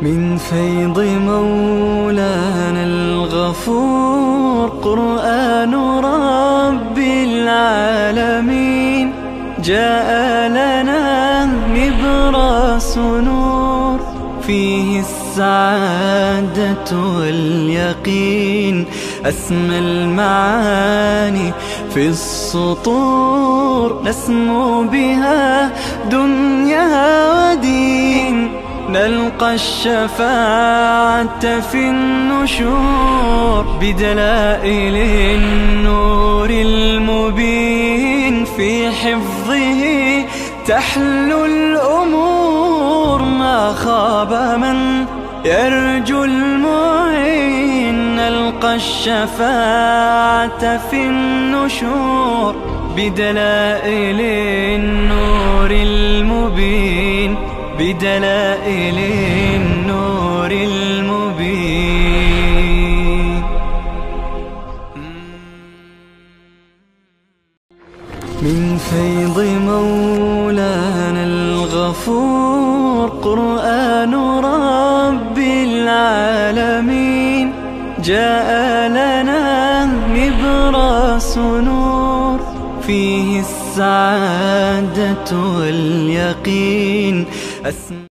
من فيض مولانا الغفور قرآن رب العالمين، جاء لنا نبراس نور فيه السعادة واليقين، أسمى المعاني في السطور نسمو بها دنيا ودين، نلقى الشفاعة في النشور بدلائل النور المبين، في حفظه تحلو الأمور، ما خاب من يرجو المعين، نلقى الشفاعة في النشور بدلائل النور المبين، بدلائل النور المبين. من فيض مولانا الغفور قرآن رب العالمين، جاء لنا نبراس نور فيه السعادة واليقين.